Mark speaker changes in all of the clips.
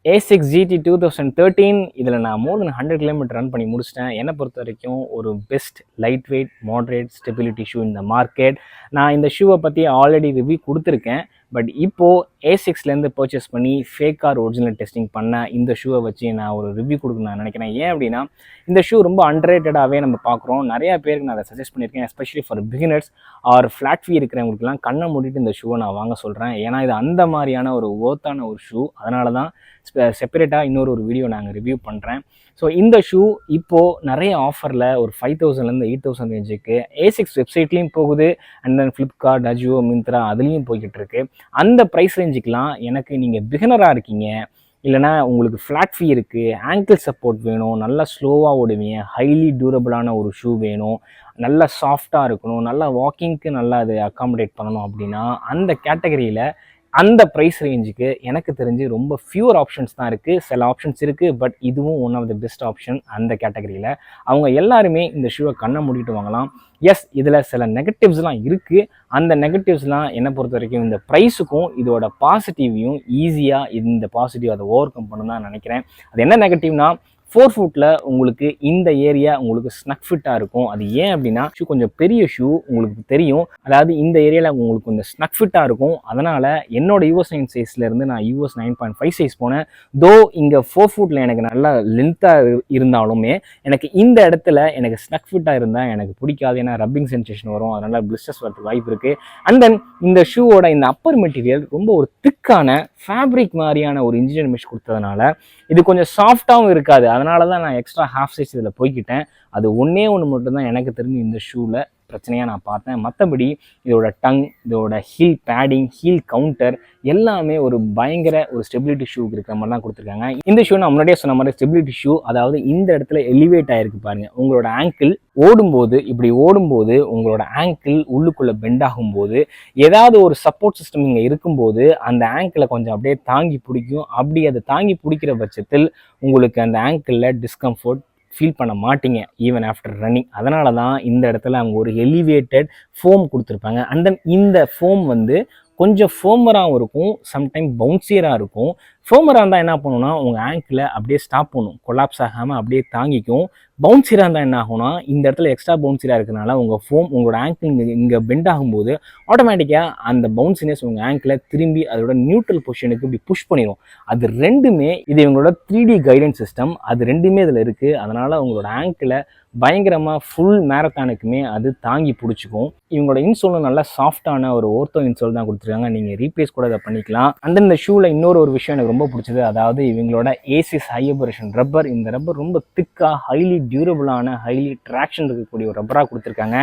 Speaker 1: A6 GT 2013 இதில் நான் மோர் தென் 100 kilometre run பண்ணி முடிச்சிட்டேன். என்னை பொறுத்த வரைக்கும் ஒரு best light weight moderate stability shoe இந்த மார்க்கெட். நான் இந்த ஷூவை பற்றி ஆல்ரெடி ரிவ்யூ கொடுத்துருக்கேன். பட் இப்போது A6லேருந்து பர்ச்சேஸ் பண்ணி ஃபேக் ஆர் ஒரிஜினல் டெஸ்டிங் பண்ண இந்த ஷூவை வச்சு நான் ஒரு ரிவ்யூ கொடுக்க நான் நினைக்கிறேன். ஏன் அப்படின்னா இந்த ஷூ ரொம்ப அண்டர்ரேட்டடாகவே நம்ம பார்க்குறோம். நிறையா பேருக்கு நான் அதை சஜஸ்ட் பண்ணியிருக்கேன். Especially for beginners or flat fee இருக்கிறவங்களுக்குலாம் கண்ணை மூடிட்டு இந்த ஷூவை நான் வாங்க சொல்கிறேன். ஏன்னா இது அந்த மாதிரியான ஒரு ஒர்த்தான ஒரு ஷூ. அதனால தான் செப்பரேட்டாக இன்னொரு வீடியோ நாங்கள் ரிவ்யூ பண்ணுறேன். ஸோ இந்த ஷூ இப்போது நிறைய ஆஃபரில் ஒரு 5000லேருந்து 8000 ரேஞ்சுக்கு A6 வெப்சைட்லேயும் போகுது. And then Flipkart, Ajio, Myntra அதுலேயும் போய்கிட்டு இருக்கு. அந்த ப்ரைஸ் ரேஞ்சுக்கெலாம் எனக்கு நீங்கள் பிகினராக இருக்கீங்க, இல்லைனா உங்களுக்கு ஃப்ளாட் ஃபீ இருக்குது, ஆங்கிள் சப்போர்ட் வேணும், நல்லா ஸ்லோவாக ஓடுவீங்க, ஹைலி டியூரபிளான ஒரு ஷூ வேணும், நல்லா சாஃப்டாக இருக்கணும், நல்லா வாக்கிங்க்கு நல்லா அது அக்காமடேட் பண்ணணும் அப்படின்னா அந்த கேட்டகரியில் அந்த ப்ரைஸ் ரேஞ்சுக்கு எனக்கு தெரிஞ்சு ரொம்ப ஃபியூர் ஆப்ஷன்ஸ் தான் இருக்குது. சில ஆப்ஷன்ஸ் இருக்குது, பட் இதுவும் one of the best option அந்த கேட்டகரியில். அவங்க எல்லாருமே இந்த ஷூவை கண்ணை மூடிட்டு வாங்கலாம். எஸ், இதில் சில நெகட்டிவ்ஸ்லாம் இருக்குது. அந்த நெகட்டிவ்ஸ்லாம் என்னை பொறுத்த வரைக்கும் இந்த ப்ரைஸுக்கும் இதோட பாசிட்டிவையும் ஈஸியாக இந்த பாசிட்டிவ் அதை ஓவர் கம் பண்ணணும் தான் நினைக்கிறேன். அது என்ன நெகட்டிவ்னா 4 ஃபுட்டில் உங்களுக்கு இந்த ஏரியா உங்களுக்கு ஸ்னக் ஃபிட்டாக இருக்கும். அது ஏன் அப்படின்னா ஷூ கொஞ்சம் பெரிய ஷூ, உங்களுக்கு தெரியும். அதாவது இந்த ஏரியாவில் உங்களுக்கு கொஞ்சம் ஸ்னக் ஃபிட்டாக இருக்கும். அதனால் என்னோட US 9 சைஸ்லேருந்து நான் US 9.5 சைஸ் போனேன். தோ இங்கே 4 ஃபுட்டில் எனக்கு நல்லா லென்த்தாக இருந்தாலுமே எனக்கு இந்த இடத்துல எனக்கு ஸ்னக் ஃபிட்டாக இருந்தால் எனக்கு பிடிக்காது. ஏன்னா ரப்பிங் சென்சேஷன் வரும், அதனால் பிளிஸ்டர்ஸ் வரதுக்கு வாய்ப்பு இருக்குது. அண்ட் தென் இந்த ஷூவோட இந்த அப்பர் மெட்டீரியல் ரொம்ப ஒரு திக்கான ஃபேப்ரிக் மாதிரியான ஒரு இன்ஜினியர் மெஷ் கொடுத்ததுனால இது கொஞ்சம் சாஃப்டாகவும் இருக்காது. அதனால தான் நான் எக்ஸ்ட்ரா ஹாஃப் சைஸ் இதில் போய்கிட்டேன். அது ஒன்றே மட்டும்தான் எனக்கு தெரிஞ்சு இந்த ஷூவில் பிரச்சனையாக நான் பார்த்தேன். மற்றபடி இதோட டங், இதோட ஹீல் பேடிங், ஹீல் கவுண்டர் எல்லாமே ஒரு பயங்கர ஒரு ஸ்டெபிலிட்டி ஷூக்கு இருக்கிற மாதிரி தான் கொடுத்துருக்காங்க. இந்த ஷூ நான் முன்னாடியே சொன்ன மாதிரி ஸ்டெபிலிட்டி ஷூ, அதாவது இந்த இடத்துல எலிவேட் ஆகிருக்கு பாருங்கள். உங்களோட ஆங்கிள் ஓடும்போது, இப்படி ஓடும்போது உங்களோட ஆங்கிள் உள்ளுக்குள்ளே பெண்ட் ஆகும்போது ஏதாவது ஒரு சப்போர்ட் சிஸ்டம் இங்கே இருக்கும்போது அந்த ஆங்கிளை கொஞ்சம் அப்படியே தாங்கி பிடிக்கும். அப்படி அதை தாங்கி பிடிக்கிற பட்சத்தில் உங்களுக்கு அந்த ஆங்கிளில் டிஸ்கம்ஃபர்ட் ஃபீல் பண்ண மாட்டீங்க ஈவன் ஆஃப்டர் ரன்னிங். அதனால தான் இந்த இடத்துல அவங்க ஒரு எலிவேட்டட் ஃபோம் கொடுத்துருப்பாங்க. அண்ட் தென் இந்த ஃபோம் வந்து கொஞ்சம் ஃபோமராகவும் இருக்கும், சம்டைம் பவுன்சியராக இருக்கும். ஃபோமராக இருந்தால் என்ன பண்ணுன்னா உங்கள் ஆங்கிளை அப்படியே ஸ்டாப் பண்ணும், கொலாப்ஸ் ஆகாமல் அப்படியே தாங்கிக்கும். பவுன்சியராக இருந்தால் என்ன ஆகும்னா இந்த இடத்துல எக்ஸ்ட்ரா பவுன்சியராக இருக்கிறனால உங்கள் ஃபோம் உங்களோட ஆங்கிள் இங்கே பெண்ட் ஆகும்போது ஆட்டோமேட்டிக்காக அந்த பவுன்சினஸ் உங்கள் ஆங்கிளை திரும்பி அதோட நியூட்ரல் பொசிஷனுக்கு இப்படி புஷ் பண்ணிடும். அது ரெண்டுமே இது இவங்களோட 3D கைடன்ஸ் சிஸ்டம், அது ரெண்டுமே இதில் இருக்குது. அதனால் உங்களோட ஆங்கிளை பயங்கரமாக ஃபுல் மேரத்தானுக்குமே அது தாங்கி பிடிச்சிக்கும். இவங்களோட இன்சோலும் நல்லா சாஃப்டான ஒரு ஓர்த்தோ இன்சோல் தான் கொடுத்துருக்காங்க. நீங்கள் ரீப்ளேஸ் கூட அதை பண்ணிக்கலாம். அண்ட் இந்த ஷூவில் இன்னொரு விஷயம் எனக்கு ரொம்ப பிடிச்சது, அதாவது இவங்களோட ASIS ஹை ஆபரேஷன் ரப்பர். இந்த ரப்பர் ரொம்ப திக்காக ஹைலி டியூரபிளான ஹைலி ட்ராக்ஷன் இருக்கக்கூடிய ஒரு ரப்பராக கொடுத்துருக்காங்க.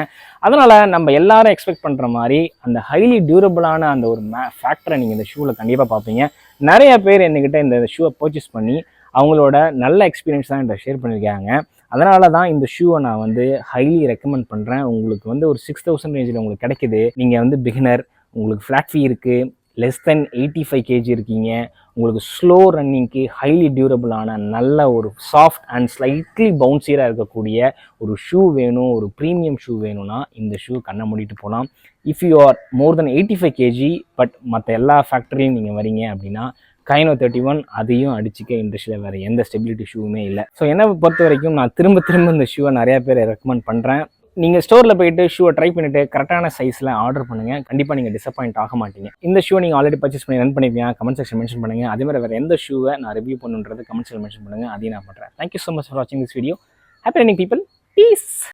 Speaker 1: அதனால் நம்ம எல்லாரும் எக்ஸ்பெக்ட் பண்ணுற மாதிரி அந்த ஹைலி டியூரபிளான அந்த ஒரு ஃபேக்டரை நீங்கள் இந்த ஷூவில் கண்டிப்பாக பார்ப்பீங்க. நிறைய பேர் என்கிட்ட இந்த ஷூவை பர்ச்சேஸ் பண்ணி அவங்களோட நல்ல எக்ஸ்பீரியன்ஸ் தான் என்கிட்ட ஷேர் பண்ணியிருக்காங்க. அதனால தான் இந்த ஷூவை நான் வந்து ஹைலி ரெக்கமெண்ட் பண்ணுறேன். உங்களுக்கு வந்து ஒரு 6000 ரேஞ்சில் உங்களுக்கு கிடைக்குது. நீங்கள் வந்து பிகினர், உங்களுக்கு ஃப்ளாட் ஃபீ இருக்குது, லெஸ் தென் 85 kg இருக்கீங்க, உங்களுக்கு ஸ்லோ ரன்னிங்க்கு ஹைலி டியூரபிளான நல்ல ஒரு சாஃப்ட் அண்ட் ஸ்லைட்லி பவுன்சியராக இருக்கக்கூடிய ஒரு ஷூ வேணும், ஒரு ப்ரீமியம் ஷூ வேணும்னா இந்த ஷூ கண்ணை மூடிட்டு போகலாம். If you are more then 85 kg but மற்ற எல்லா ஃபேக்டரியும் நீங்கள் வரீங்க அப்படின்னா கைனோ 31 அதையும் அடிச்சுக்க இண்டஸ்ட்ரியில் வேறு எந்த ஸ்டெபிலிட்டி ஷூவுமே இல்லை. ஸோ என்னை பொறுத்த வரைக்கும் நான் திரும்ப இந்த ஷூவை நிறையா பேர் ரெக்கமெண்ட் பண்ணுறேன். நீங்கள் ஸ்டோரில் போயிட்டு ஷூவை ட்ரை பண்ணிவிட்டு கரெக்டான சைஸில் ஆர்டர் பண்ணுங்கள். கண்டிப்பாக நீங்கள் டிசப்பாயிண்ட் ஆக மாட்டீங்க. இந்த ஷூவை நீங்கள் ஆல்ரெடி பர்ச்சேஸ் பண்ணி ரன் பண்ணிப்பீங்க, கமெண்ட் செக்ஷன் மென்ஷன் பண்ணுங்கள். அதேமாதிரி வேறு எந்த ஷூவை நான் ரிவ்யூ பண்ணுன்றது கமெண்ட் செக்ஷன் மென்ஷன் பண்ணுங்கள், அதையும் நான் பண்ணுறேன். தேங்க்யூ ஸோ மச் ஃபார் வாட்சிங் this video. Happy running people, piece.